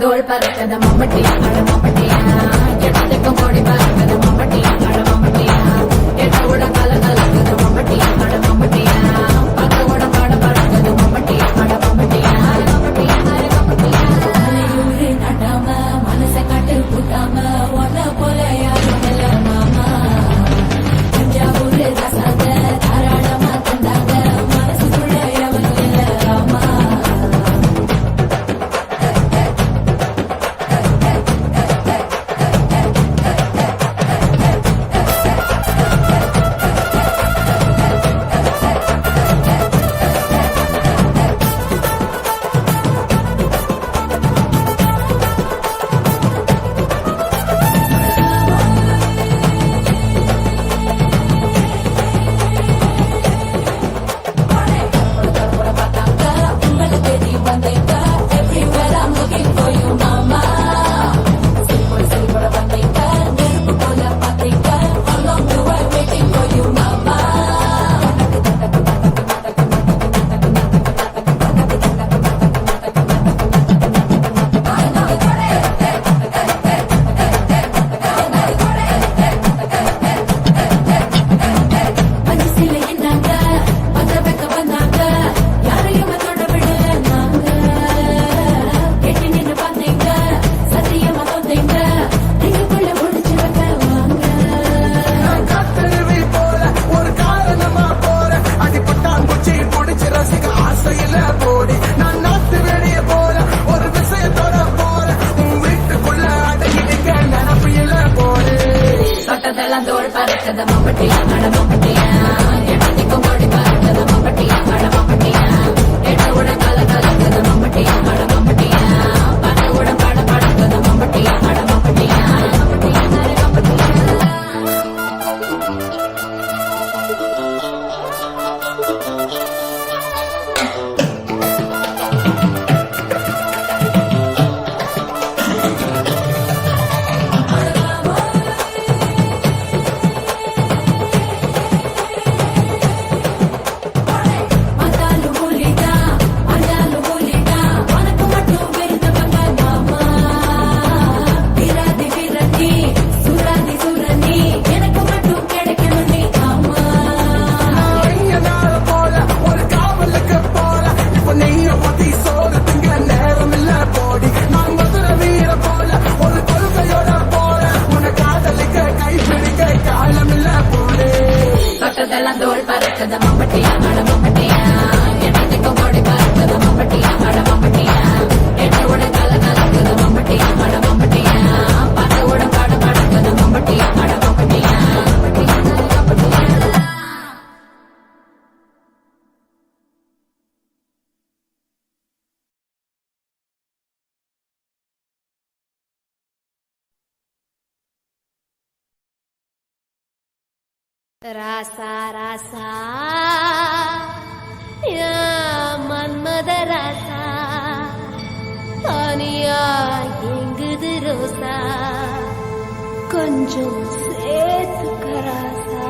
தோள் பறக்கத மம்பட்டியா அட மம்பட்டியா எட்டத்துக்கும் கோடி பறக்கத மம்பட்டியா அட மம்பட்டியா எட்டோட கல கலக்கத மம்பட்டியா அட மம்பட்டியா பக்கோட பாட பறக்கத மம்பட்டியா அட மம்பட்டியா மம்பட்டியா மம்பட்டியா ஊரு நடாம மனச காட்டு கூட்டாம ஒன்ன போல யாரும் இல்ல மாமா தஞ்சாவூர் ரசாத தாராளமா தந்தாங்க மனசுக்குள்ள எவனும் இல்ல ராமா தோள் பறக்கத மம்பட்டியா அட மம்பட்டியா எட்டத்துக்கும் கோடி பறக்கத மம்பட்டியா அட மம்பட்டியா எட்டோட கல கலக்கத மம்பட்டியா அட மம்பட்டியா பக்கோட பாட பறக்கத மம்பட்டியா அட மம்பட்டியா மம்பட்டியா மம்பட்டியா தோள் பறக்கத மம்பட்டியா அட மம்பட்டியா எட்டத்துக்கும் கோடி பறக்கத மம்பட்டியா அட மம்பட்டியா எட்டோட கல கலக்கத மம்பட்டியா அட மம்பட்டியா பக்கோட பாட பறக்கத மம்பட்டியா அட மம்பட்டியா மம்பட்டியா மம்பட்டியா ராசா ராசா யா மன்மத ராசா தானியா எங்குது ரோசா கொஞ்சம் சேர்த்துக்க ராசா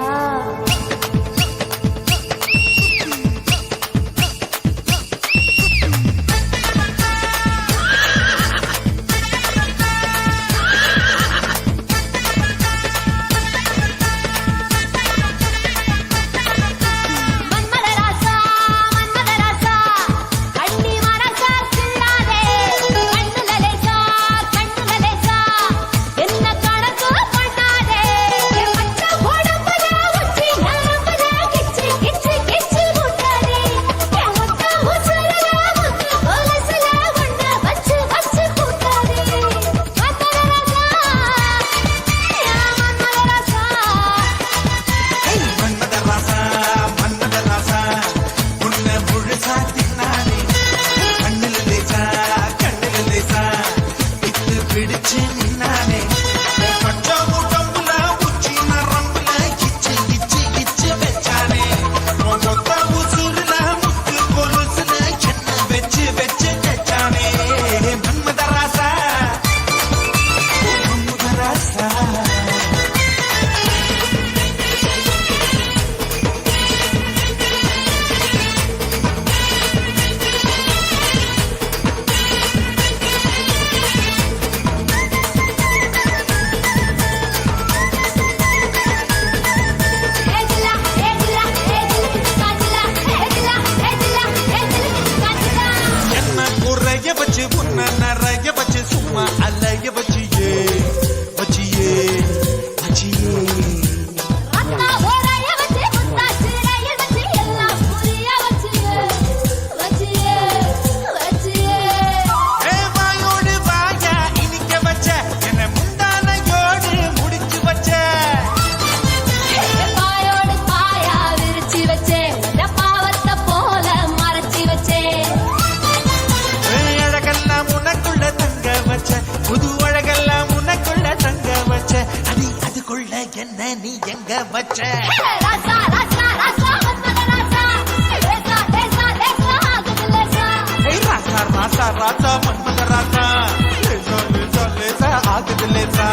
என்ன கணக்கு பண்ணாதே பிடிச்சு நின்னானே கொஞ்சம் உடம்புல உச்சி நரம்புல கிச்சு கிச்சு கிச்சு வச்சானே மொத்த உசுருல முத்து கொலுசுல என்ன வச்சு வச்சு வச்சானே மன்மதராசா மன்மதராசா குறைய வச்சு உன்ன நிறைய வச்சு சும்மா அலைய வச்சியே வச்சியே வச்சியே வாயோடு வாயா இனிக்க வச்ச என்ன முந்தானையோடு முடிச்சு வச்ச அழகெல்லாம் உனக்குள்ள தங்க வச்ச புது அழகெல்லாம் உனக்குள்ள தங்க வச்ச அடி அதுக்குள்ள என்ன நீ எங்க வச்ச ராசா ராசா ராசா மன்மத ராசா லேசா லேசா லேசா ஆகுது லேசா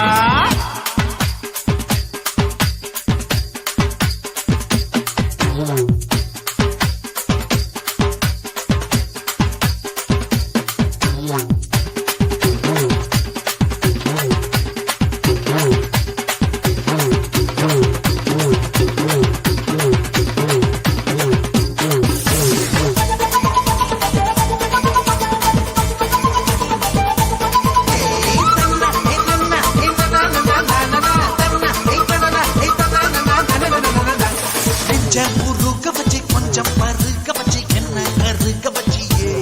முருக வச்சு கொஞ்சம் பருக வச்சு என்ன கருக வச்சியே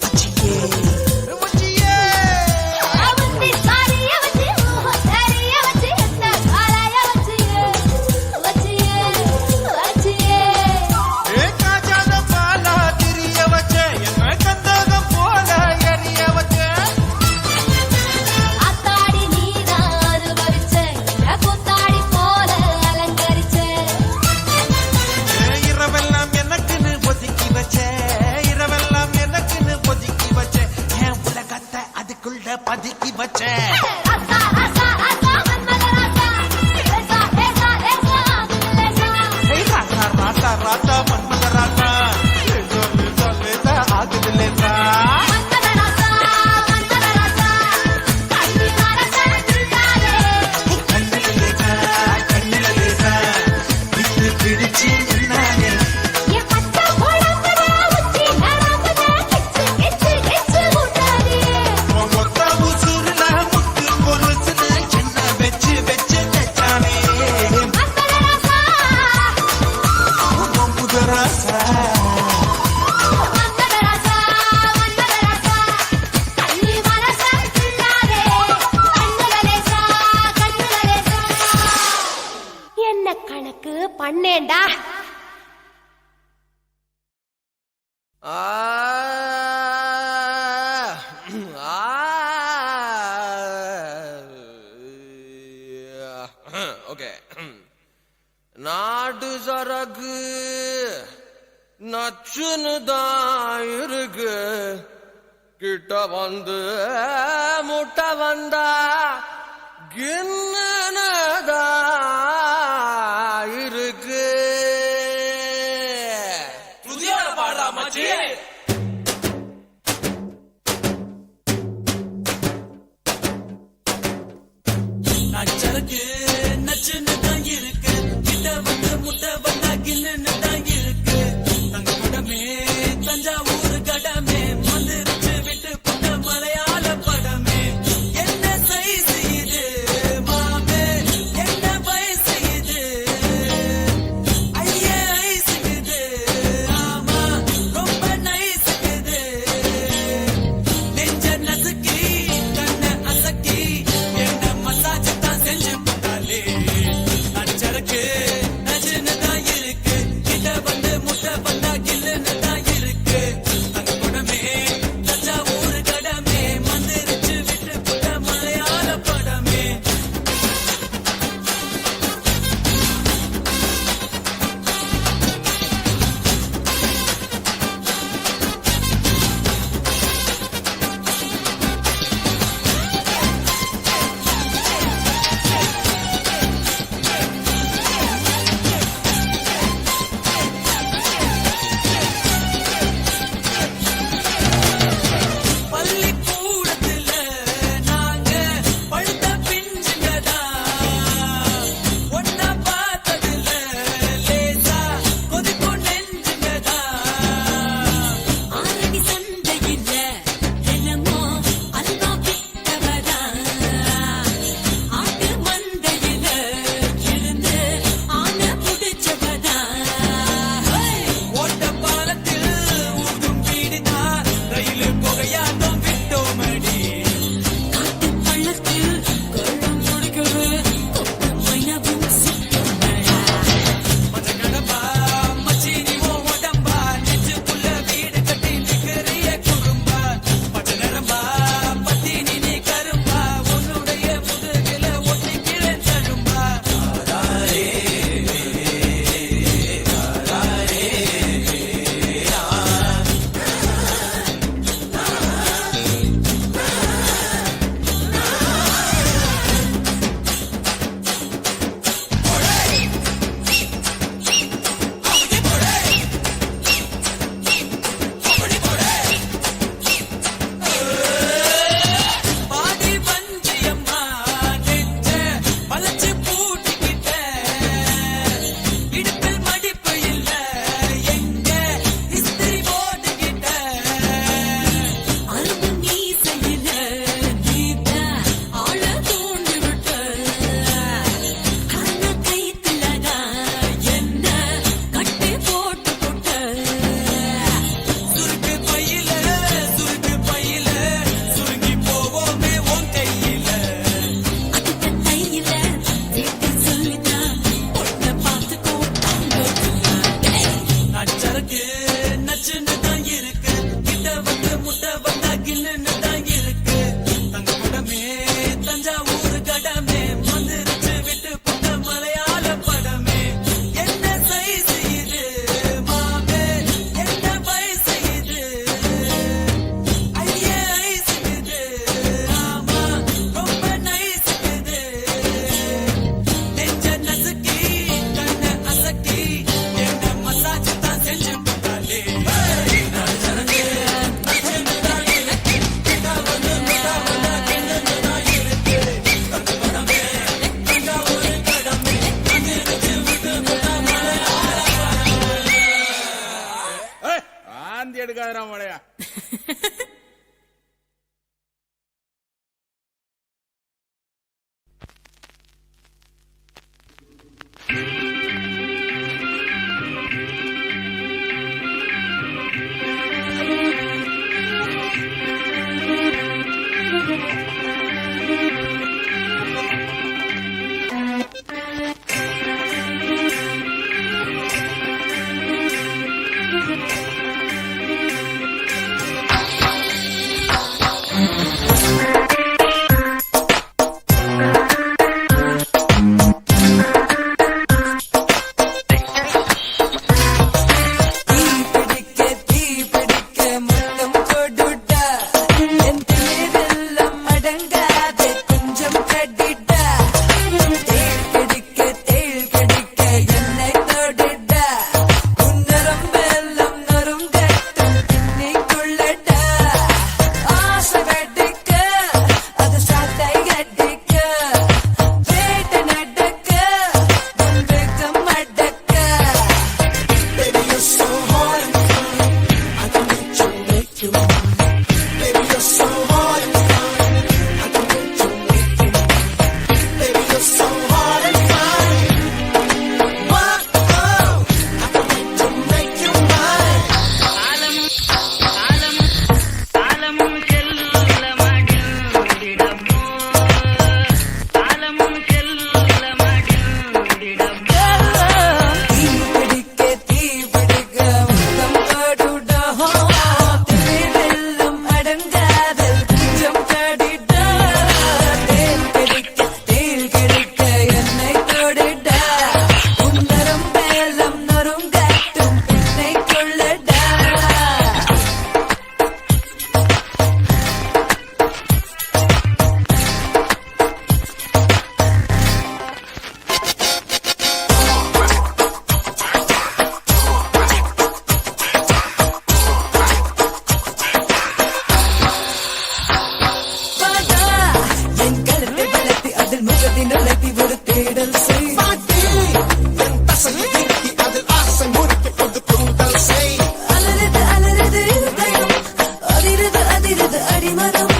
வச்சியே வச்சியே காஜாத பாலா திரிய வச்ச என்ன கந்தகம் போல எரிய வச்ச இரவெல்லாம் எனக்குன்னு ஒதுக்கி வச்ச இரவெல்லாம் எனக்குன்னு ஒதுக்கி வச்ச என் உலகத்தை அதுக்குள்ள பதுக்கி வச்ச ராசா ராசா ராசா மன்மத ராசா லேசா லேசா லேசா ஆகுது லேசா கண்ணில லேசா கண்ணில லேசா விட்டு பிடிச்சு நின்னானே மொத்த உசுருல முத்து கொலுசுல என்ன வச்சு வச்சு வச்சானே மன்மத ராசா என்ன கணக்கு பண்ணேண்டா ஓகே நாடு சரகு நச்சுன்னு தான் இருக்கு கிட்ட வந்து முட்டை வந்தா கிண்ணனதா இருக்கு புதிய பாடுறா மச்சி நச்சருக்கு நச்சுன்னு தான் இருக்கு கிட்ட வந்து முட்டை வந்தா கில்லுன்னு தான் இருக்கு தங்க படமே தஞ்சாவூர் கடமே வந்துருச்சு விட்டு போட்ட மலையாள படமே என்ன சைஸ் இது மாமே என்ன வயசு இது ஐயே ஐஸ் இது ஆமா ரொம்ப நைஸ் இது நெஞ்ச நசுக்கி கண்ண அசக்கி என்ன மசாஜ் தான் செஞ்சு போட்டாலே நச்ச நடத்தி ஒரு தேடல் செய் அலறுது அலறுது இருதயம் அதிருது அதிருது அடிமனம்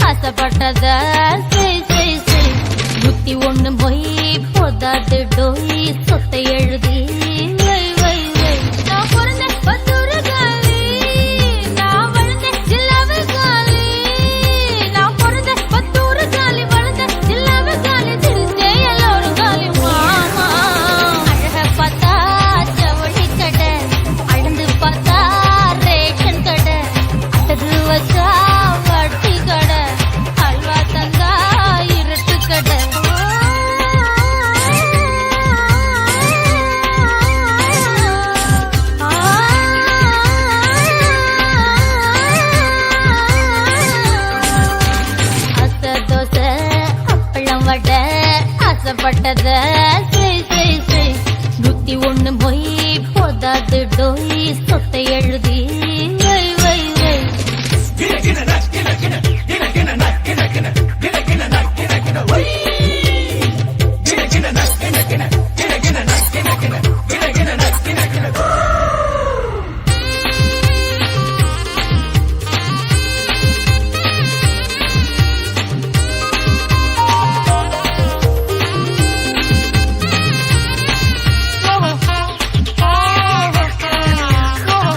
ஆசைப்பட்டத புத்தி ஒண்ணு போய் போதாது டோய் சொத்தை எழுதி வை வை வை நான் பிறந்த பத்தூரு காலி நான் வளர்ந்த ஜில்லாவு காலி நான் பிறந்த பத்தூரு காலி வளர்ந்த ஜில்லாவு காலி தெரிஞ்சே எல்லோரும் காலி மாமா அழக பார்த்தா ஜவுளி கடை அழுந்து பார்த்தா ரேஷன் கடை அட்டது வச்சா வட்டி கடை அல்வா தந்தா இருட்டு கடை அசை தோசை அப்பளம் வடை ஆசைப்பட்டத நூத்தி ஒண்ணு மொய் போதாது டோய் சொத்தை எழுதி வை வை வை Oh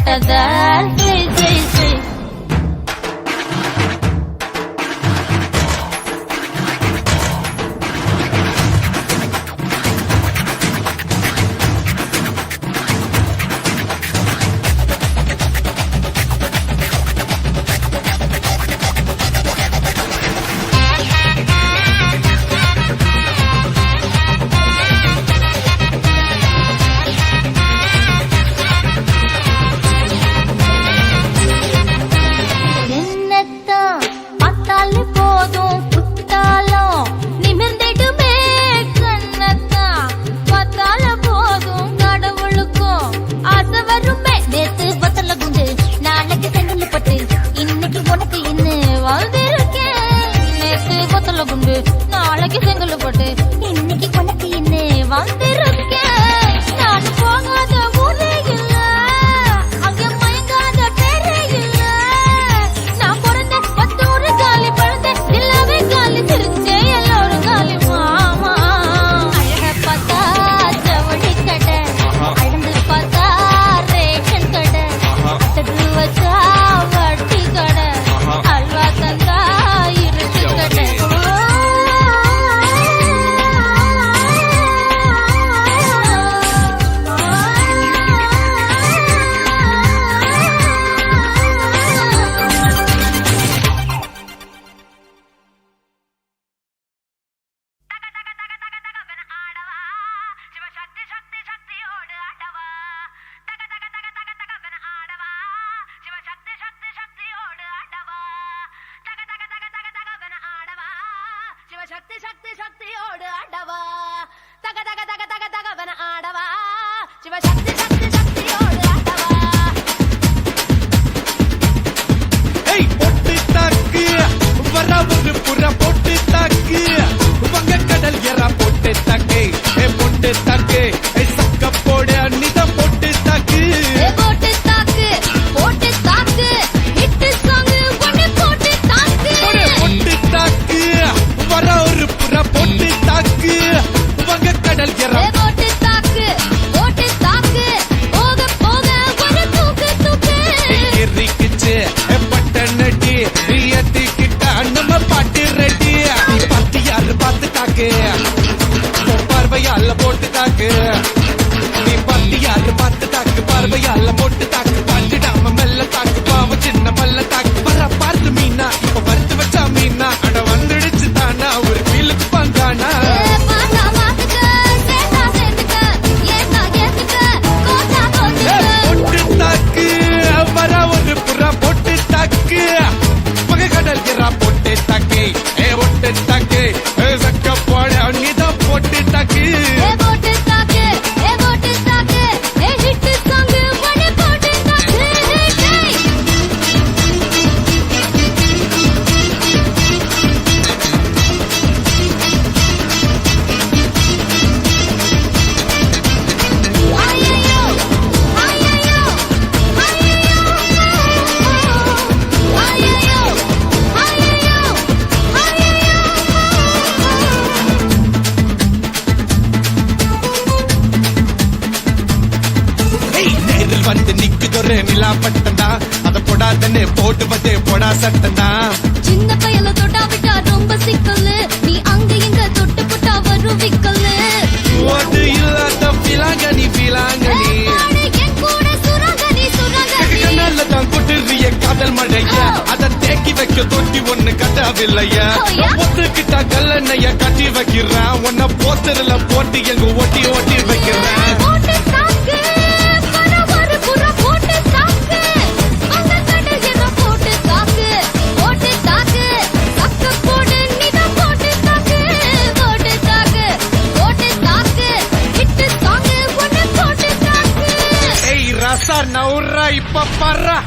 தொட்டத செய் செய் செய் என்னத்தான் பார்த்தாலே போதும் குத்தாலும் நிமிர்ந்திடுமே கண்ணத்தான் பார்த்தால போதும் கடவுளுக்கும் ஆசை வருமே நேத்து பத்தல குண்டு நாளைக்கு செங்கல் பட்டு இன்னைக்கு உனக்கு இன்னும் வாழ்ந்திருக்கேன் நேத்து பத்தல குண்டு நாளைக்கு செங்கல் பட்டு இன்னைக்கு உனக்கு இன்னும் வாழ்ந்திருக்கேன் நான் போகாத ஊரே இல்ல அங்க மயங்காத பேரே இல்ல நான் பிறந்த 10 ஊரு காலி பழந்த எல்லாமே காலி சிரிச்சே எல்லாரும் காலி மாமா அழக பார்த்தா ஜவுளி கடை அழந்து பார்த்தா ரேஷன் கடை அத்தகு வச்சா வட்டி கடை அல்வா தந்தா இருட்டு கடை சக்தி சக்தி சக்தியோடு ஆடவா தக தக தக தக தகவன ஆடவா சிவ சக்தி சக்தி சக்தியோடு ஆடவா ஏய் பொட்டு தாக்கு வர ஒரு புற பொட்டு தாக்கு வங்க கடல் எறா பொட்டு தாக்கு ஏ பொட்டு தாக்கு ஏ சக்க போட அன்னித பொட்டு தாக்கு போட்டு தாக்கு ஹிட் சாங் ஒன்னு போட்டு தாக்கு பொட்டு தாக்கு வர ஒரு புற பொட்டு தாக்கு வங்க கடல் எறா போட்டு தாக்கு போக போக ஒரு தூக்கு தூக்கு எரிக்கிச்சு பட்டனடி ஏத்திக்கிட்ட நம்ம பாட்டு ரெடி நீ பார்த்து யாரு பார்த்து தாக்கு பார்வையால போட்டு தாக்கு நீ பார்த்து யாரு பார்த்து தாக்கு பார்வையால போட்டு தாக்கு பார்த்துடாம மெல்ல தாக்கு பாவ சின்ன மல்ல தாக்கு வர பார்த்து மீனா இப்ப வறுத்து வச்சா மீனா அட வந்துடுச்சு தானா ஒரு வீலுக்கு பங்கானா பாட்டா மாத்துக்க சேட்டா சேட்டுக்க ஏத்தா ஏத்துக்க கோட்டா கோட்டுக்க பொட்டு தாக்கு வர ஒரு புறா பொட்டு தாக்கு மக கடல் எறா பொட்டு தாக்கு ஏ பொட்டு தாக்கு சக்க போட நீதான் பொட்டு தாக்கு போட்டு தாக்கு ஹிட் சாங் ஒன்னு போட்டு தாக்கு ஐயோ ஐயோ ஐயோ ஐயோ ஏய் நேரில் வந்து நிக்குதொரு நிலா பட்டந்தா அத போடாதன்னு போடுவது போடா சட்டந்தா சின்ன பையல தொட்டா விட்டா ரொம்ப சிக்கல் நீ அங்க எங்க தொட்டு புட்டா வரும் விக்கல் ஓடு இல்லாத பிலாங்கனி பிலாங்கனி என் கூட சுரங்கனி கண்ணால தான் கொட்டுறிய காதல் மழையா அத தேக்கி வைக்க தொட்டி ஒண்ணு கட்டாவில்லையா ஒத்துக்கிட்டா கல்லணைய கட்டி வைக்கிறான் உன்னை போத்தரில் போட்டு எங்க ஓட்டி ஓட்டி வைக்கிறேன் போட்டு தாக்கு பரவரு புற போட்டு தாக்கு அந்த கடல் என போட்டு தாக்கு சக்க போடு நீதான் போட்டு தாக்கு ஹிட் சாங் ஒன்னு போட்டு தாக்கு ஏய் ரசா நவுறா இப்ப பர்றா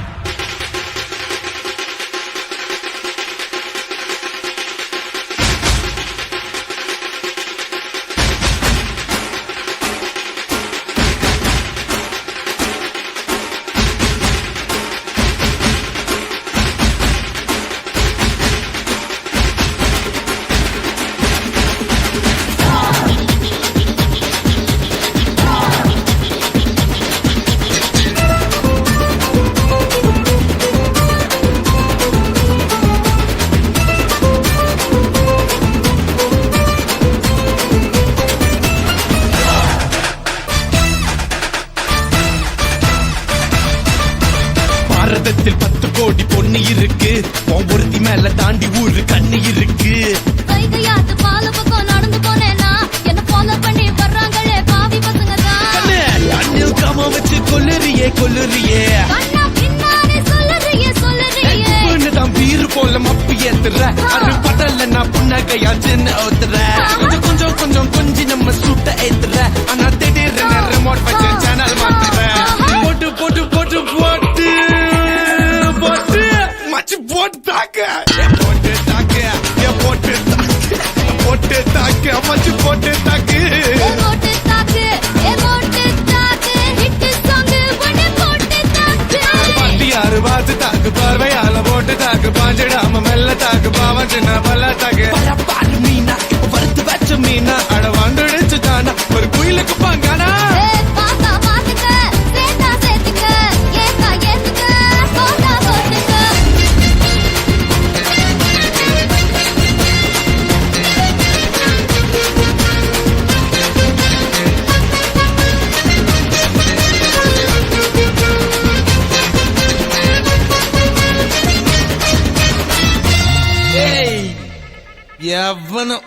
உலகத்தில் 10 கோடி பொண்ணு இருக்கு உன் ஒருத்தி மேல தாண்டி ஊரு கண்ணு இருக்கு கைகையாத்து பால பக்கம் நடந்து போனேனா என்ன ஃபாலோ பண்ணி வர்றாங்களே பாவி பசங்க தான் அண்ணில் காம வச்சு கொல்லுறியே கொல்லுறியே கண்ணா பின்னாடி சொல்லுறியே தான் வீறு போல மப்பு ஏத்துற அது படல நான் புன்னகையா சின்ன ஓத்துற கொஞ்சம் கொஞ்சம் கொஞ்சம் கொஞ்சி நம்ம சுட்ட ஏத்துற ஆனா திடீர்னு ரிமோட் வச்சு சேனல் மாத்துற போட்டு போட்டு போட்டு போட்டு போட்டு மச்சு போட்டு தாக்க போட்டு தாக்க போட்டு தாக்க போட்டு தாக்க மச்சு போட்டு தாக்கு போட்டு தாக்கு போட்டு தாக்கு ஹிட் சாங் ஒண்ணே போட்டு தாக்கு பாட்டியாரு பாத்து தாக்கு பார்வையால போட்டு தாக்கு பாஞ்சிடாம மெல்ல தாக்கு பாவம் சின்ன பல்ல தாக்கு பாரு மீனா இப்ப வறுத்து வச்ச மீனா அட வந்துடுச்சு தானா ஒரு குயிலுக்கு பாங்கானா பாத்தா பாத்துக்க சேத்தா சேத்துக்க ஏத்தா ஏத்துக்க போட்டா போட்டுக்க எவனும்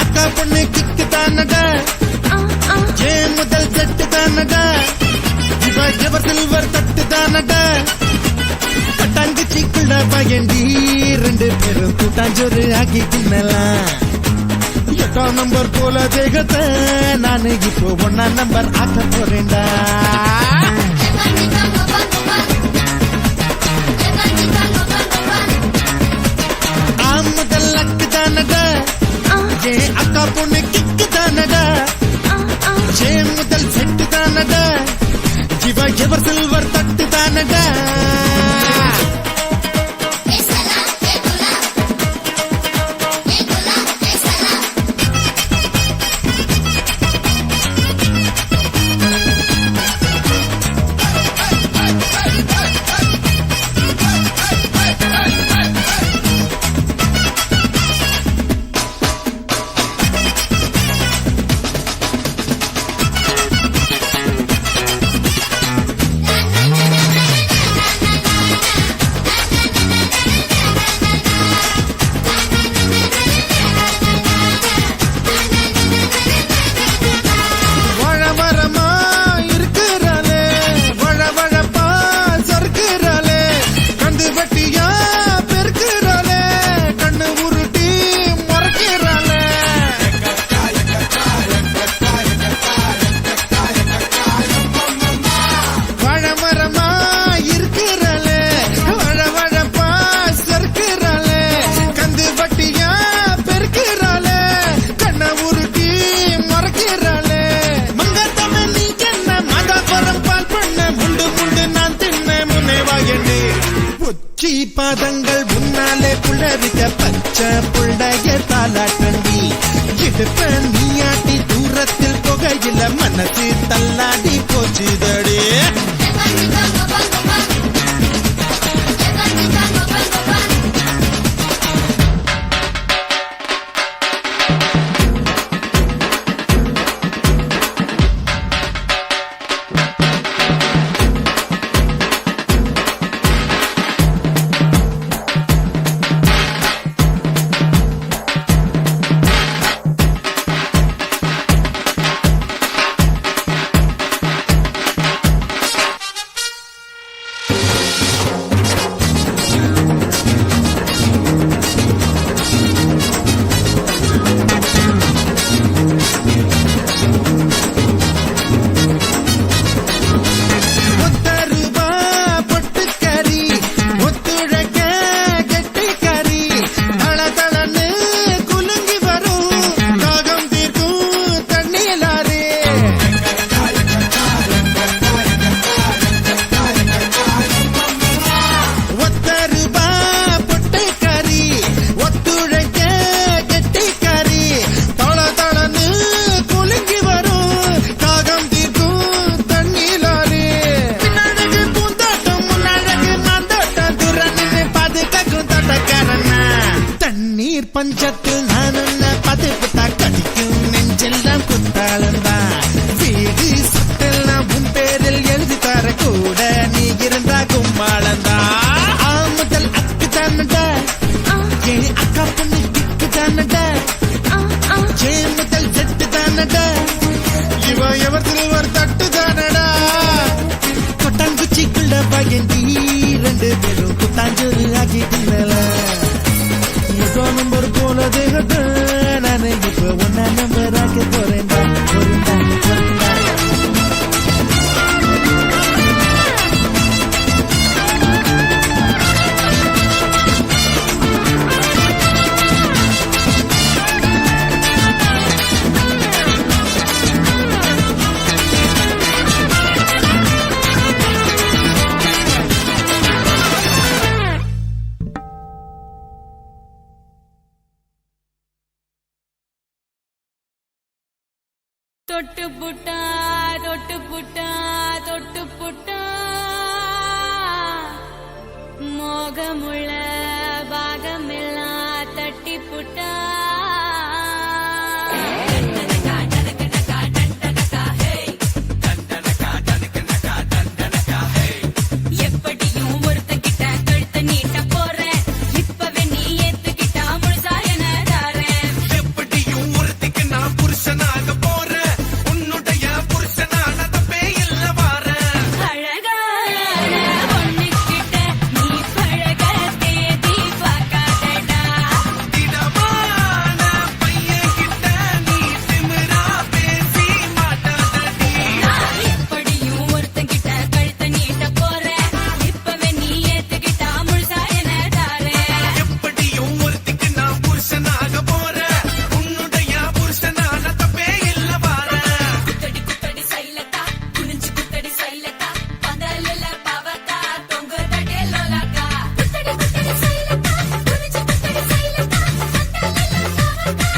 அக்கா பொண்ணு கிக்கு தானடா முதல் செட்டு தானடா இவர் சில்வர் தட்டு தானடா பட்டாங்குச்சிக்குள்ள பயண்டி 2 பேரும் கூட்டாஞ்சோறு ஆக்கி தின்னலாம் 8ஆம் நம்பர் போல தேகத்தை நானு இப்போ 1ஆம் நம்பர் ஆக்க போறேன்டா முதல் லக்கு தானடா அக்கா பொண்ணு கிக்கு தானடா முதல் செட்டு தானடா எவர் சில்வர் தட்டு தானடா பாதங்கள் முன்னாலே புள்ளரிக்க பச்சை புள்ளைய தாலாட்டண்டி இடுப்ப நீயாட்டி தூரத்தில் புகையில மனசு தள்ளாடி போச்சுதடே பஞ்சத்தில் நான் உன்னை பார்த்து புத்தா கடிக்கும் நெஞ்செல்லாம் குத்தாளந்தா வீடு சொத்தெல்லாம் உன் பேரில் எழுதி தர கூட நீ இருந்தா கும்மாளந்தா முதல் அக்கு தானடா என் அக்கா பொண்ணு திக்கு தானடா என் முதல் ஜெட்டு தானடா இவ எவர்த்தில் ஒரு தட்டு தானடா கொட்டாங்குச்சிக்குள்ள பயந்தி ரெண்டு பேரும் குத்தாஞ்சோறு ஆக்கிட்டுல நம்பர் போல தேகட்ட நானே இப்ப ஒன்னா நம்பர் ஆக்க போறேன்டா தொட்டு புட்டா தொட்டு புட்டா தொட்டு புட்டா மோகமுள்ள பாகமெல்லாம் தட்டி புட்டா எப்படியும் ஒருத்தங்கிட்ட கழுத்த நீட்ட போறேன் இப்பவே நீ ஏத்துக்கிட்டா முழுசா என தாரேன் எப்படியும் ஒருத்திக்கு நான் புருஷனாக போறேன் உன்னுடைய புருஷனான தப்பே இல்ல வாரேன் அழகான பொண்ணுகிட்ட நீ பழக தேதி பார்க்காதடா திடமான பையன் கிட்ட நீ திமிரா பேசி மாட்டாதடி நான் எப்படியும் ஒருத்தங்கிட்ட கழுத்த நீட்ட போறேன் இப்பவே நீ ஏத்துக்கிட்டா முழுசா என தாரேன் எப்படியும் ஒருத்திக்கு நான் புருஷனாக போறேன் உன்னுடைய புருஷனான தப்பே இல்ல வாரேன் குத்தடி குத்தடி சைலத்தா குனிஞ்சு குத்தடி சைலத்தா பந்தல்ல பாவக்கா தொங்க தடே லோலக்கா குத்தடி குத்தடி சைலத்தா குனிஞ்சு குத்தடி சைலத்தா பந்தல்ல பாவக்கா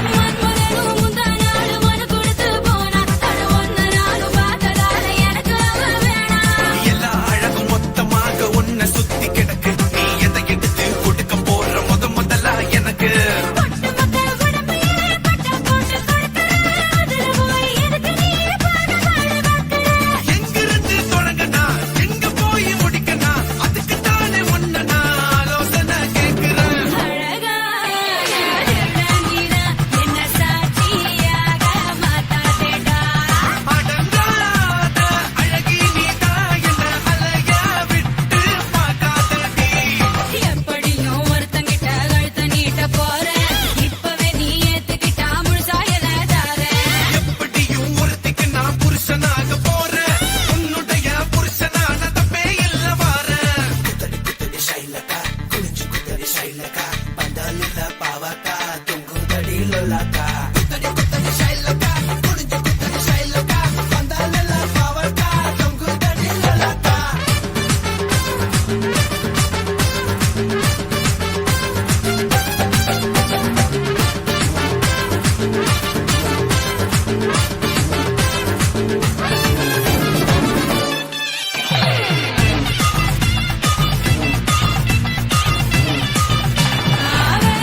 மன்மதனும் முந்தானாலும் மனு கொடுத்து போனா அட ஒன்ன நானும் பார்த்ததால எனக்கு அவ வேணாம் எல்லா அழகும் மொத்தமாக உன்னை சுத்தி கிடக்கு நீ எதை எடுத்து கொடுக்க போற முதலா எனக்கு பட்டு மக்க உடம்பையே பட்ட போட்டு கொடுக்கற அதுல போய் எதுக்கு நீ பாடுபாடு பார்க்கற எங்கிருந்து தொடங்கனா எங்க போய் முடிக்கனா அதுக்கு தானே உன்னை நான் ஆலோசனை கேட்கிறேன் அழகான திருநீரா என்ன சாட்சியாக மாத்தாதேடா அடங்காத அழகி நீதான் என்ன அலைய விட்டு பார்க்காதடி எப்படியும் ஒருத்தங்கிட்ட கழுத்த நீட்ட போறேன் இப்பவே நீ ஏத்துக்கிட்டா முழுசா என தாரேன் எப்படியும் ஒருத்திக்கு நான் புருஷனாக போறேன் உன்னுடைய புருஷனான தப்பே இல்ல வாரேன் ஆவே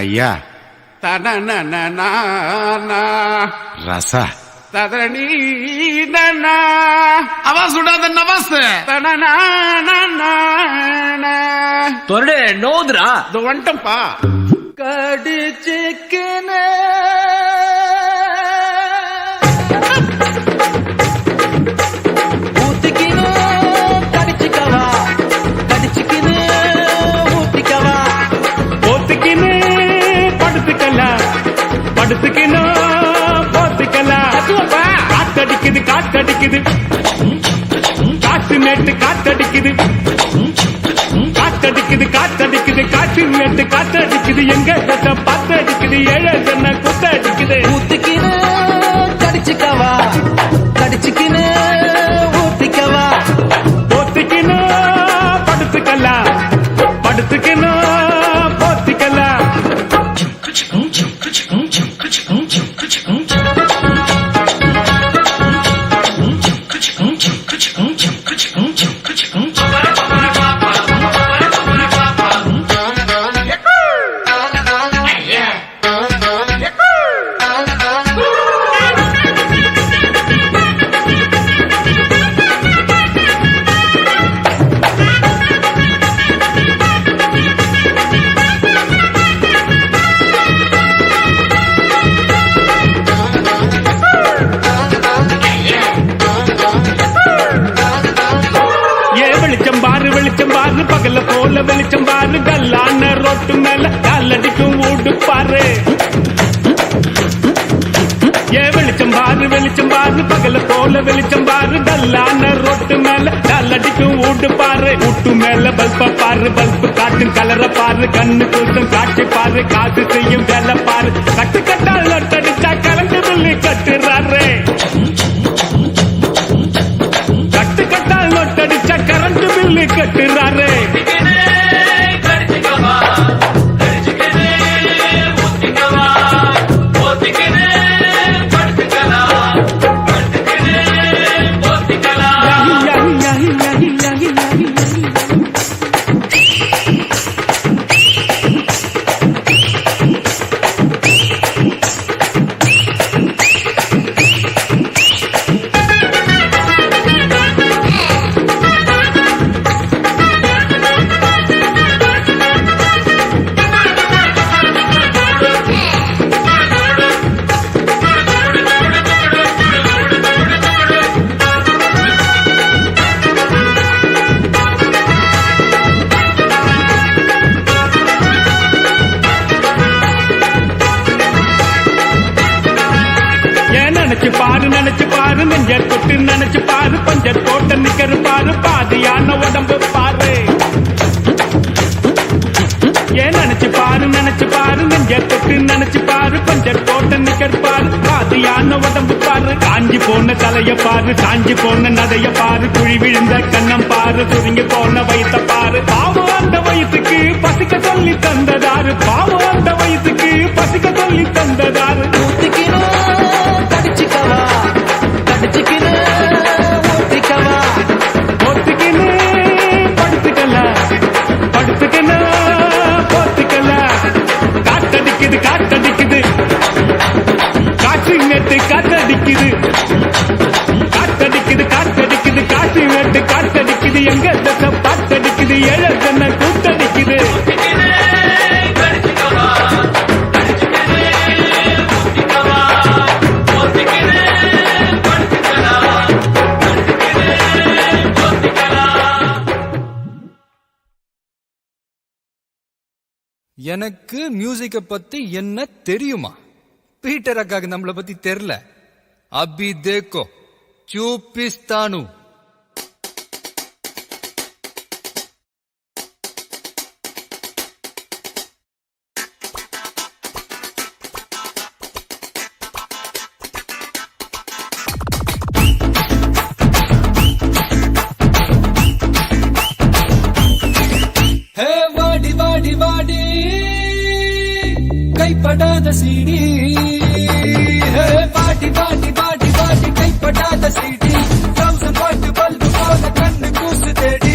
ஐயா ரசா அவா சுடாத நவாஸ் தொரடு நோதுரா வந்துட்டம்பா. கடிச்சிக்கினே ஊத்திக்கினே கடிச்சிக்கவா கடிச்சிக்கினே ஊத்திக்கவா போத்துக்கின்னு படுத்துக்கலாம் படுத்துக்கின்னு போத்துக்கலாம். காத்தடிக்குது காத்தடிக்குது காத்து மேட்டு காத்தடிக்குது காத்தடிக்குது காத்தடிக்குது காற்று மேட்டு காத்தடிக்குது எங்க பாத்தடிக்குது ஏழை ஜன குத்தடிக்குது. ஊத்திக்கினே கடிச்சிக்கவா கடிச்சிக்கினே ஊத்திக்கவா போத்துக்கின்னு படுத்துக்கலாம் படுத்துக்கின்னு போத்துக்கலாம். வெளிச்சம் பாரு பகல போல வெளிச்சம் பாரு கல்லான ரோட்டு மேல காலடிக்கும் ஊடு பாரு. வெளிச்சம் பாரு பகல போல வெளிச்சம் பாரு கல்லான ரோட்டு மேல காலடிக்கும் ஊடு பாரு. ஊட்டு மேல பல்ப பாரு பல்பு காட்டும் கலர பாரு கண்ணு கூட்டம் காட்சி பாரு காசு செய்யும் வேலை பாரு. கட்டு கட்டால் நட்டடிச்சா கலந்து சொல்லி கட்டுறாரு கட்டு கட்டால் நோட்டடிச்சா கரண்ட் பில்லு கட்டுறாரு. நினைச்சு பாரு நெஞ்ச தொட்டு நினைச்சு பாரு பஞ்ச தோட்ட நிக்கிற பாரு பாதியான உடம்பு பாரு. ஏன் நினைச்சு பாரு நெஞ்ச தொட்டு நினைச்சு பாரு பஞ்ச தோட்ட நிக்கிற பாரு பாதியான உடம்பு பாரு. காஞ்சி போன தலைய பாரு காஞ்சி போன நடைய பாரு குழி விழுந்த கண்ணம் பாரு சுருங்கி போன வயிற்ற பாரு. பாவம் அந்த வயிற்றுக்கு பசிக்க சொல்லி தந்ததாரு பாவம் அந்த வயிற்றுக்கு பசிக்க சொல்லி தந்ததாரு. கடிச்சிக்கவா கடிச்சிக்கினே ஊத்திக்கவா போத்துக்கின்னு படுத்துக்கலாம் படுத்துக்கின்னு போத்துக்கலாம். காத்தடிக்குது காத்தடிக்குது காற்று நேட்டு காத்தடிக்குது காத்தடிக்குது காத்தடிக்குது காற்று நேட்டு காத்தடிக்குது எங்க தசை பாத்தடிக்குது ஏழை ஜன கூத்தடிக்குது. எனக்கு மியூசிக்க பத்தி என்ன தெரியுமா? பீட்டர் அக்காக்கு நம்மள பத்தி தெரியல. அபி தேக்கோ చూపిస్తాను. வாடி கைப்படாத சீடி பாட்டி பாட்டி பாட்டி பாட்டி கைப்படாத சீடி பாட்டு பல்பு போல கண்ணு கூசு தேடி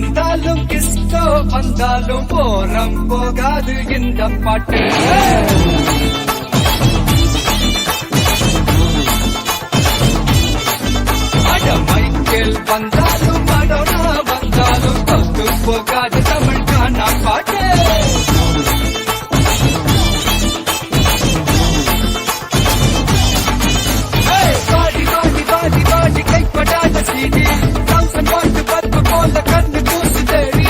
வந்தாலும் கிஸ்கோ வந்தாலும் போரம் போகாது இந்த பாட்டு அட மைக்கேல் வந்தாலும் மடோனா வந்தாலும் தொட்டு போகாது தமிழ் கானா பாட்டு பாடி பாடி பாடி பாடி கைப்படாத சீடி கம்சன் பாட்டு பத்து போல கண்ணு கூசு தேடி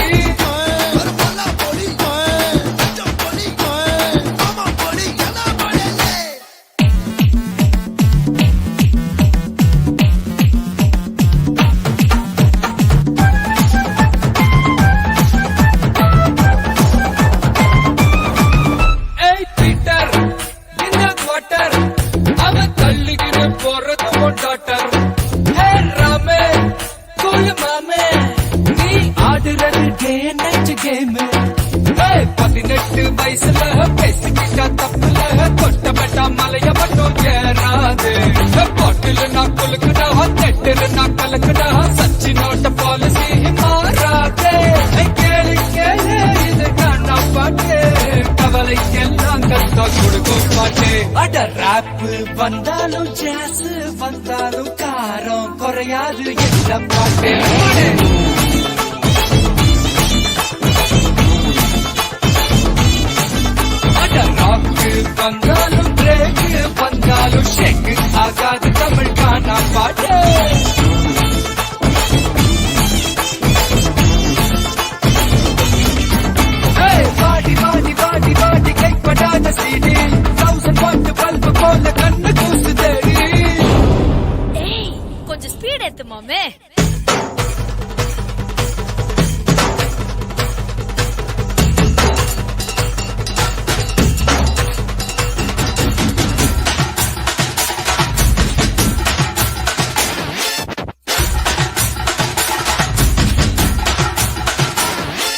ஏய் பீட்டர் இந்த குவார்ட்டர் அவன் தள்ளிக்கிட்டு போறது கொண்டாட்டர் ஹே ராமே கூல் மாமே நீ ஆடுறது டே நைட் கேம் 18 வயசுல பேசிக்கிட்டா தப்புல தொட்டப்பட்டா மலைய மட்டும் ஏறாது பாட்டில் நான் கொலுக்குடா நெட்டில் நான் கலக்குடா சச்சினோட பாலிசி மாறாதே கேளு கேளு இது காணா பாட்டு கவலைக்கெல்லாம் கத்தா கொடுக்கும் பாட்டு அட ராப் வந்தாலும் ஜாஸ் வந்தாலும் காரம் குறையாது இந்த பாட்டு அட ராக்கு வந்தாலும் பிரேக் வந்தாலும் ஷேக் ஆகாது தமிழ் கானா பாட்டு பாடி பாடி பாடி பாடி கைப்படாத சீடி 1000 வாட் பல்பு போல கண்ணு கூசு தேடி ஏய் கொஞ்சம் ஸ்பீட் ஏத்து மாமே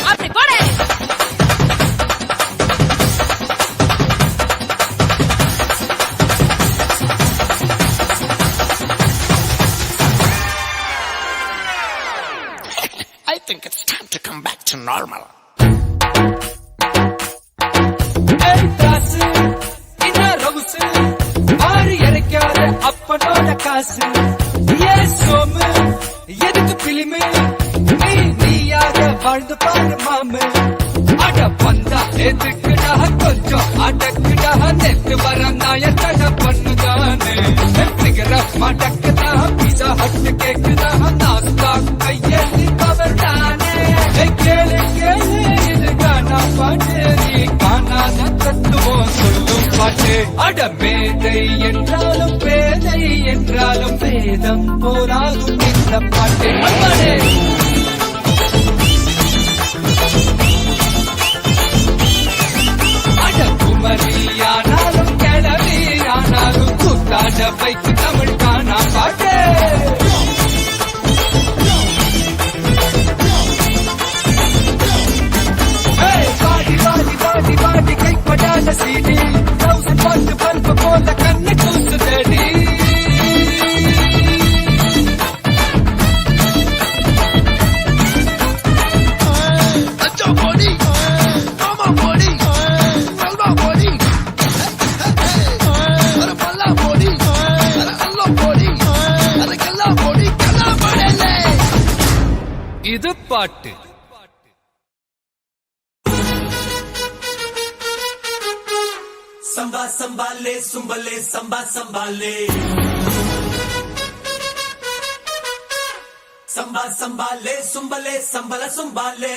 அப்படி போடு I think it's time to come back to normal. ஏய் தாசு இந்த ரவுசு மாறி இறைக்காத அப்பனோட காசு ஏ சோமு எதுக்கு பிலிமு நீயாக வாழ்ந்து பாரு மாமு அட பந்தா எதுக்குடா கொஞ்சம் அடக்குடா நெத்து வர நாயத்தட பண்ணுதானே பிகர மடக்குதா பீஸா ஹட் கேக்குதா நாஸ்தா கையெழுதி பவர் தானே கேளு கேளு இது கானா பாட்டு நீ காணாத தத்துவம் சொல்லும் பாட்டு அட மேதை என்றாலும் பேதை என்றாலும் வேதம் போராகும் இந்த பாட்டு அம்மாடே அட குமரியானாலும் கிளவியானாலும் கூத்தாட பைக்கு தமிழ் கானா பாட்டு பாடி பாடி பாடி பாடி கைப்படாத சீடி 1000 வாட் பல்பு போல கண்ணு கூசு தேடி இது பாட்டு Samba sambale sumbale samba sambale Samba sambale sumbale sambala sumbale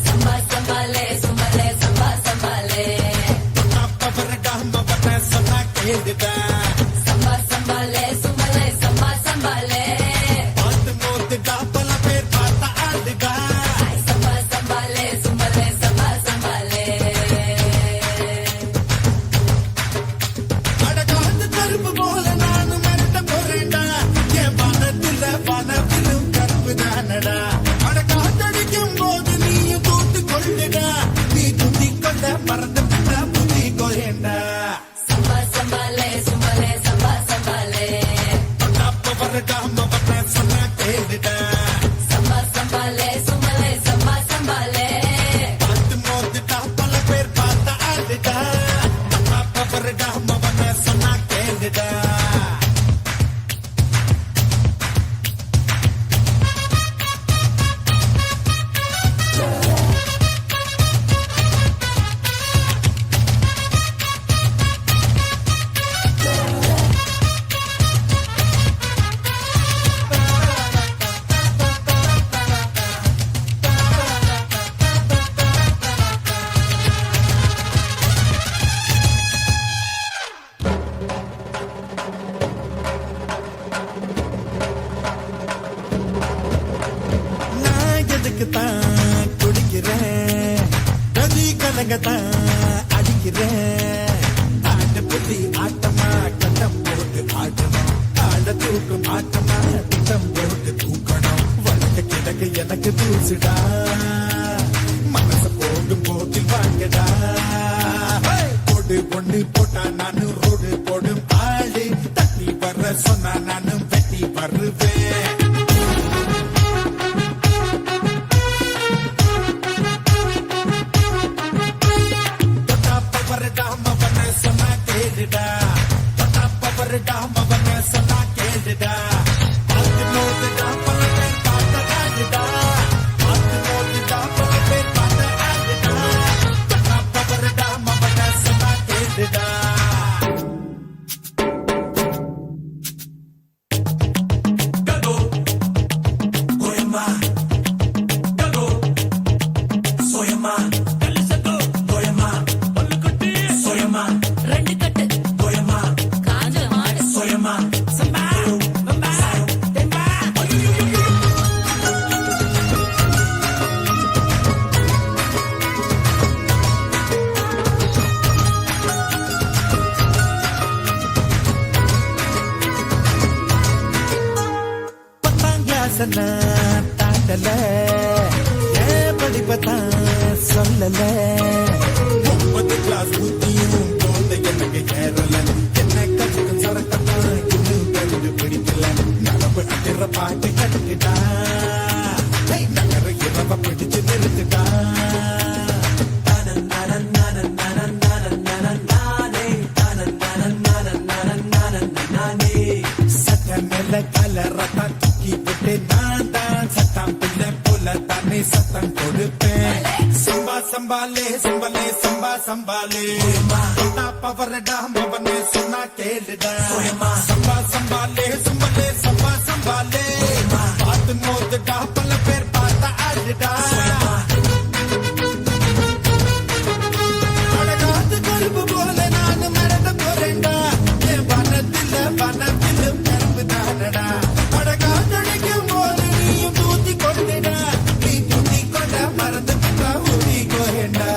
Samba sambale sumbale samba sambale Samba sambale sumbale வைக்கிறேன். ஆட்டு புத்தி ஆட்டமா கட்டம் போட்டு ஆட்டணும். ஆட தூக்கும் ஆட்டமா திட்டம் போட்டு தூக்கணும். வழக்க கிடக்கு எனக்கு தூசுடா, மனச போடும் போக்கில் வாங்கடா. போடு பொண்ணு போட்டா நானும் ரோடு போடும் ஆளு. தட்டி வர்ற சொன்னா நானும் வெட்டி வருவேன். ரெண்டு கட்டு காஞ்ச மாடு தாண்டல ஏன் படிப்பத்தான் சொல்லல. 9 கிளாஸ் புத்தியும் போத எனக்கு ஏறல. என்ன கற்றுக்கும் சரக்கத்தான் இன்னும் கண்டு பிடிக்கல. நலவு அடிற பாட்டு கட்டுக்கிட்டா, நகர இரவ பிடிச்சு நிறுத்துட்டா. சட்ட மேல கலரத்தான் தூக்கி விட்டு நான் தான் சட்டம் பிள்ளை போல தானே சத்தம் கொடுப்பேன். சம்பா சம்பாலே சம்பலே சம்பா சம்பாலே பவரடா மவனே சொன்னா கேளுடா. சம்பா சம்பாலே சம்பலே சம்பா சம்பாலே பார்த்து மோதுடா பல பேர் பார்த்த ஆடுடா. அழகாது கருப்பு போல நான் மறந்த போறேன்டா. என் வனத்தில் கரும்பு தானடா. அழகாதடிக்கும் போது நீயும் தூத்தி கொண்டா. நீ தூத்தி கொண்ட மறந்து ஊதி கோயண்டா.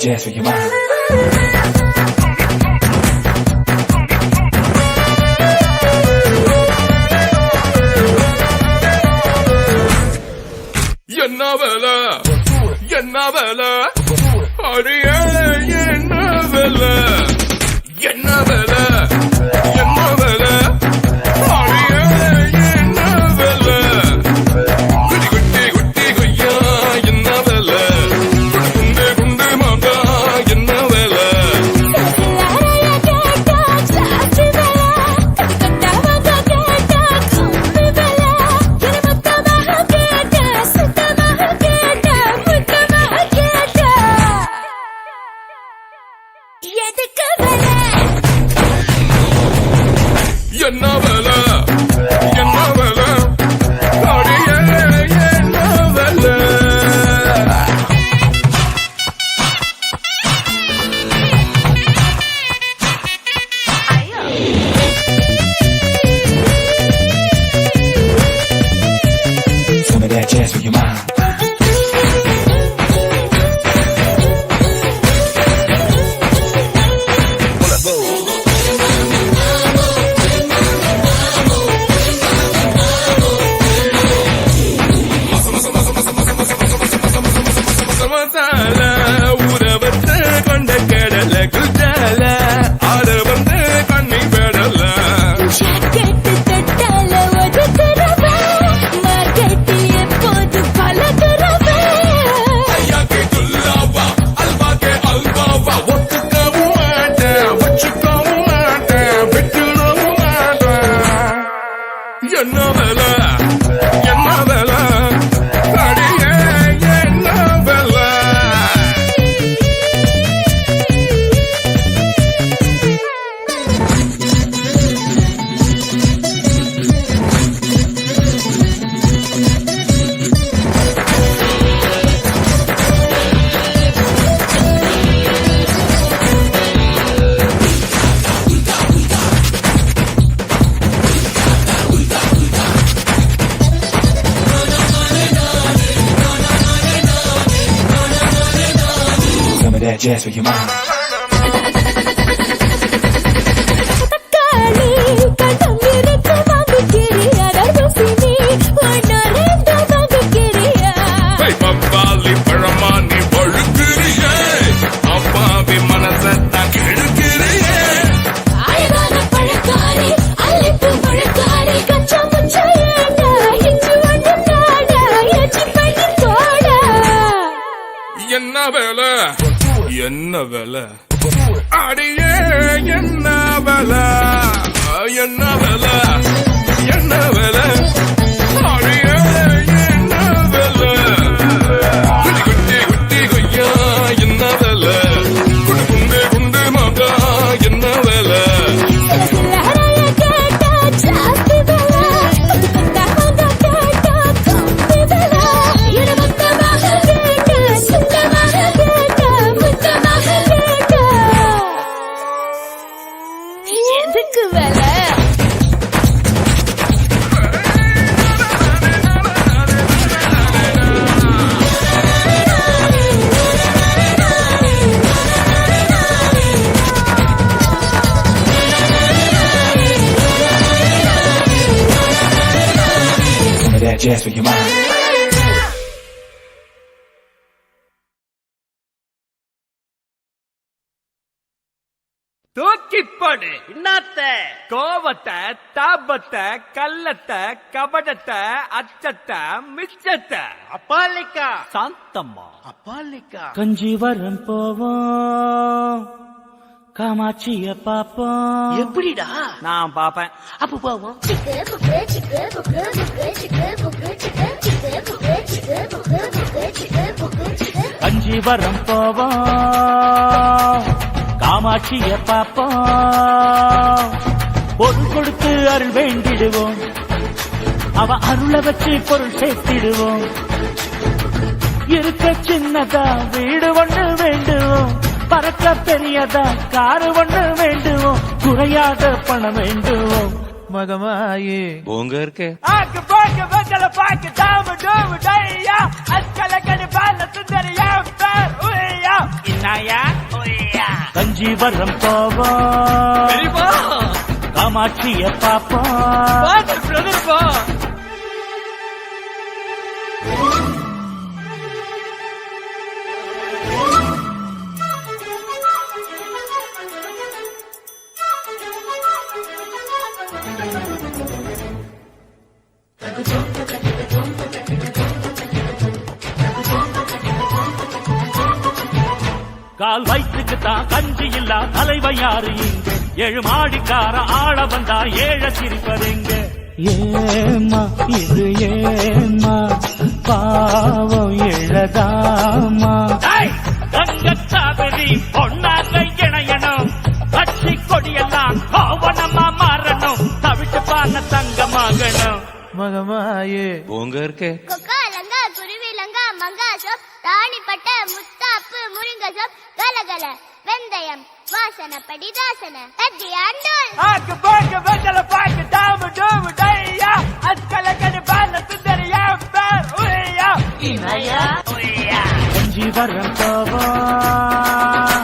Jazz for your mind. என்ன வேலை என்ன வேலை அடியே என்ன வேலை என்ன வேலை என்ன வேலை அடியே என்ன வேலை குட்டி குட்டி குட்டி கொய்யா என்ன வேலை குண்டு குண்டு மாதா என்ன வேலை என்ன வேலை என்ன வேலை அடியே என்ன வேலை Some of that jazz for your mind. Masala ஊற வந்து கொண்ட கடல குஜால ஆட வந்து கண்ணி பெடல கெட்டு தட்டால ஒதுக்குறவா மார்க்கெட்டு எப்போது that jazz for your mind. தக்காளி கண்டம் இருக்கு வாங்குகிறியா ரசினி ஒன்னு ரெண்டு வாங்குகிறியா பப்பாளி பழமா நீ பழுக்கிறியே அப்பாவி மனசத்தான் கெடுக்கிறியே அழகான பழக்காரி அல்லிப்பு பழக்காரி கச்சா முச்சா ஏண்டா இஞ்சி ஒன்று நாடா எச்சி பண்ணி போடா என்ன வேலை என்ன வேலை அடியே என்ன வேலை என்ன வேலை என்ன வேலை அடியே என்ன வேலை குட்டி குட்டி கொய்யா என்ன வேலை குண்டு குண்டு மகா என்ன வேலை சிலஹரைய கேட்டா சாஸ்தி வேலா புதுக்கொண்டாக கேட்டா கம்பி வேலா இருமத்தமாக கேட்டா சுத்தமாக கேட்டா முத்தமாக கேட்டா எதுக்கு வேலை Some of that jazz for your mind. தூக்கிப்படு என்னத்த கோவத்தை தாபத்தை கள்ளத்தை கபடத்தை அச்சத்தை மிச்சத்தை அப்பாலிக்கா சாந்தம்மா அப்பாலிக்கா கஞ்சிவரம் போவோம் காமாட்சிய பாப்போம் எப்படிடா நான் பாப்பேன் அப்ப போவோம் கஞ்சிவரம் போவோம் காமாட்சிய பாப்போம் பொருள் கொடுத்து அருள் வேண்டிடுவோம் அவ அருளை வச்சு பொருள் சேர்த்திடுவோம் இருக்க சின்னதா வீடு ஒண்ணு வேண்டுவோம் பறக்க பெரியதா காரு ஒண்ணு வேண்டுவோம் குறையாத பணம் வேண்டுவோம் மகமாயே உங்க இருக்கு ஆக்கு பாக்கு வெத்தல பாக்கு தாம டோம டையா அஸ்கல கனி பால சுந்தரியா பேர் உய்யா இன்னாயா உய்யா கஞ்சிவரம் போவோம் தெரியுமா காமாட்சிய பாப்போம் பாதர் பிரதர் பா கால் வயிற்றுக்குத்தான் கஞ்சி இல்லா தலைவன் யாரு இங்க ஏழு மாடிக்கார ஆள வந்தா ஏழ சிரிப்பதெங்க ஏமா இது ஏமா பாவம் எழதாமா கங்கச்சாவரி பொன்னாக இணையணும் கட்சி கொடியெல்லாம் கோவணமா மாறணும் தவிட்டு பான தங்கமாகணும் மகமாயே உங்க இருக்கு கொக்கா லங்கா குருவி லங்கா மங்கா சோப் ராணிப்பட்ட முத்தாப்பு முருங்க சோப் கலகல வெந்தயம் வாசனப்படி தாசன அத்தி ஆண்டோல் ஆக்கு பாக்கு வெத்தல பாக்கு தாம டோம டையா அஸ்கல கனி பால சுந்தரியா பேர் உய்யா இன்னாயா உய்யா கஞ்சிவரம் போவோம்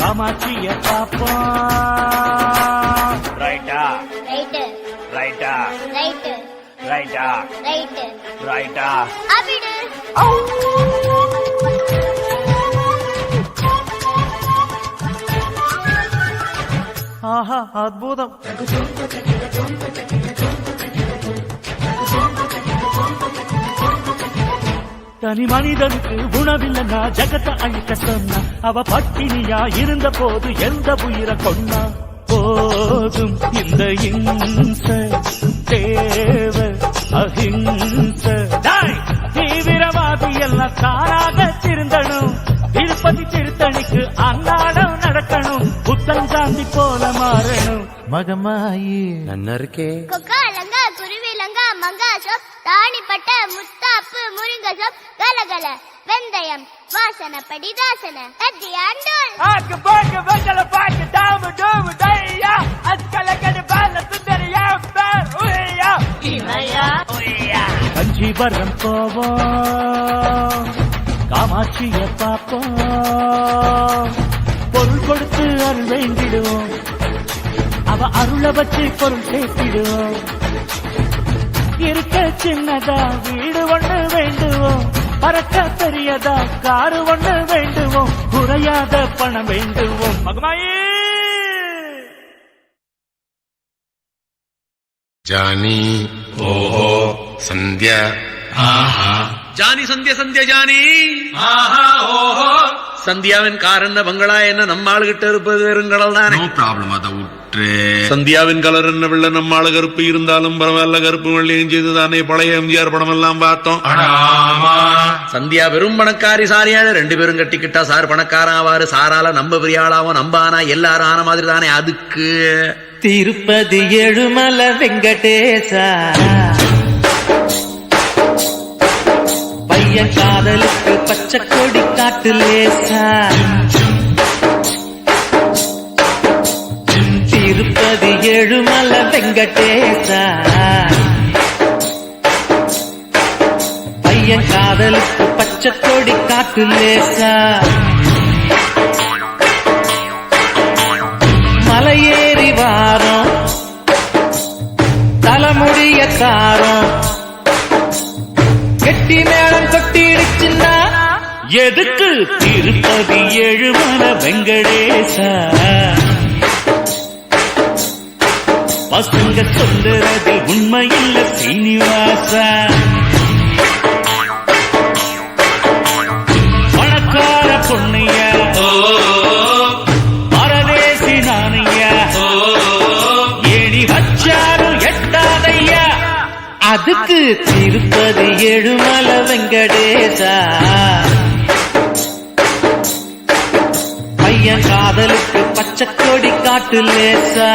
காமாட்சிய பாப்போம் ரைட்டா ரைட்டு ரைட்டா ரைட்டு ரைட்டா ரைட்டு ரைட்டா அபிடு ஆஹா அற்புதம் தனி மனிதனுக்கு உணவில்லைன்னா ஜகத்தை அழிக்க சொன்னா அவ பட்டினியா இருந்த போது எந்த உயிரை கொன்னா போதும் இந்த இம்ச தேவ அஹிம்ச தீவிரவாதி எல்லாம் தானாக திருந்தணும் திருப்பதி திருத்தணிக்கு அன்னாடம் நடக்கணும் புத்தன் சாந்தி போல மாறணும் மகமாயி நன்னா இருக்கே கொக்கா லங்கா குருவி லங்கா மங்கா சோப் ராணிப்பட்ட முத்தாப்பு முருங்க சோப் கலகல வெந்தயம் வாசனப்படி தாசன அத்தி ஆண்டோல் ஆக்கு பாக்கு வெத்தல பாக்கு தாம டோம டையா அஸ்கல கனி பால சுந்தரியா பேர் உய்யா இன்னாயா உய்யா கஞ்சிவரம் போவோம் காமாட்சிய பாப்போம், பொருள் கொடுத்து அருள் வேண்டிடுவோம், அவ அருளை வச்சு பொருள் சேர்த்திடுவோம். இருக்க சின்னதா வீடு ஒண்ணு வேண்டுவோம், பறக்க பெரியதா காரு ஒண்ணு வேண்டுவோம், குறையாத பணம் வேண்டுவோம். மகமாயி ಜಾನಿ ಓಹೋ ಸಂಧ್ಯಾ ஜானி சந்தியா சந்தியா ஜானி சந்தியாவின் கார் என்ன பங்களா என்ன நம்ம ஆளுகிட்ட இருப்பது வெறுங்கடல் தானே. ನೋ ಪ್ರಾಬ್ಲಮ್ ಅದ ಉಟ್ರೆ சந்தியாவின் கலர் என்ன வெள்ள நம்ம ஆளு கருப்பு இருந்தாலும் பரவாயில்ல, கருப்பு வெள்ளையும் செய்துதானே பழைய எம்ஜிஆர் படம் எல்லாம் பார்த்தோம். சந்தியா வெறும் பணக்காரி சாரியால 2 பேரும் கட்டிக்கிட்டா சார் பணக்காரன் ஆவாரு, சாரால நம்ம பெரியாளாவும் நம்பானா எல்லாரும் ஆன மாதிரி தானே. அதுக்கு திருப்பதி ஏழுமலை வெங்கடேசா பையன் காதலுக்கு பச்சை கொடி காட்டு லேசா. திருப்பதி ஏழுமலை வெங்கடேசா பையன் காதலுக்கு பச்சை கொடி காட்டு லேசா. மலையேறி வாரம் தலைமுடிய தாரம் கெட்டி மேளம் கொட்டிடுச்சுன்னா எதுக்கு திருப்பதி ஏழுமலை வெங்கடேசா. பசங்க சொல்லுறது உண்மையில்ல சீனிவாசா. பணக்கார பொண்ணையா பரதேசி நானையா ஏணி வச்சாரும் எட்டாதையா. அதுக்கு திருப்பதி ஏழுமலை வெங்கடேசா பையன் காதலுக்கு பச்சை கொடி காட்டு லேசா.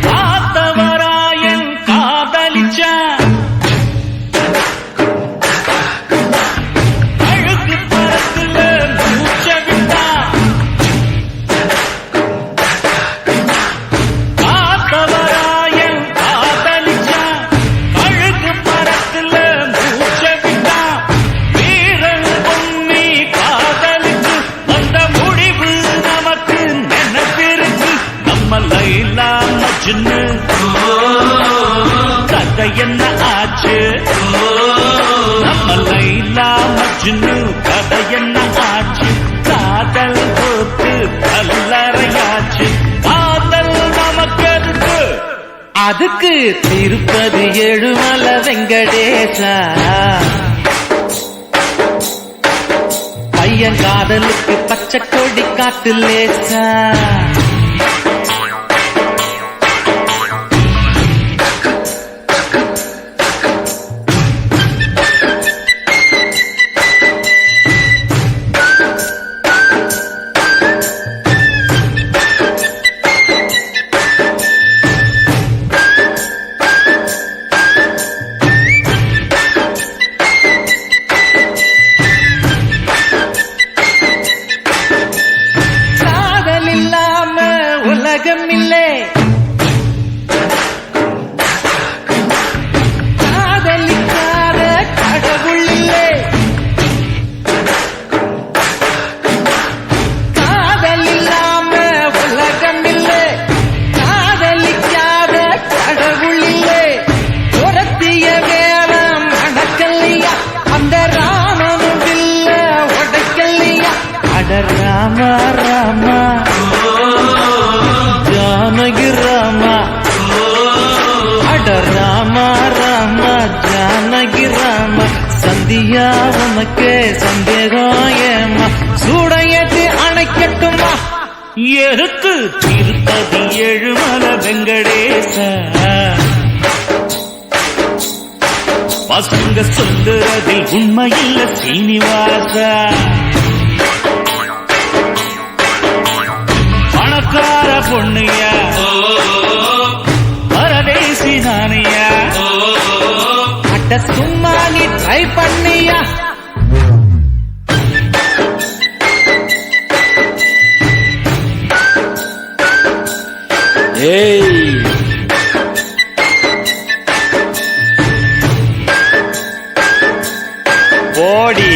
காத்தவராயன் காதலிச்சா அழுக்கு பரத்துல மூச்ச விட்டா. காத்தவராயன் காதலிச்சா அழுக்கு பரத்துல மூச்ச விட்டா. வீரன் பொன்னி காதலிச்சு வந்த முடிவு நமக்கு நினைப்பிருக்கு. நம்ம லைலா மஜ்னு கதை என்ன ஆச்சு, நம்ம லைலா மஜ்னு கதை என்ன ஆச்சு. காதல் போட்டு கல்லறையாச்சு, காதல் நமக்கு எதுக்கு. அதுக்கு திருப்பதி ஏழுமலை வெங்கடேசா பையன் காதலுக்கு பச்சை கொடி காட்டு லேசா. காதல் இல்லாம உலகம் இல்லை, காதலிக்காத கடவுள் இல்லை. காதல் இல்லாம உலகம் இல்லை, காதலிக்காத கடவுள் இல்லை. துரத்திய வேலம் அடக்கல்லையா, அந்த ராமனும் இல்ல உடைக்கல்லையா. அட ராமா ராமா ஜானகி ராமா, அட ராமா ராமா ஜானகி ராமா. சந்தியா உனக்கு சந்தேகம் ஏமா, சூடையத்து அணைக்கட்டுமா. எதுக்கு திருப்பதி ஏழுமலை வெங்கடேசா. பசங்க சொல்லுறதில் உண்மையில்ல சீனிவாசா. மாக்கார பொண்ணுயா பரதேசி நானியா அட்ட சும்மா நீ ட்ரை பண்ணியா ஏய் போடி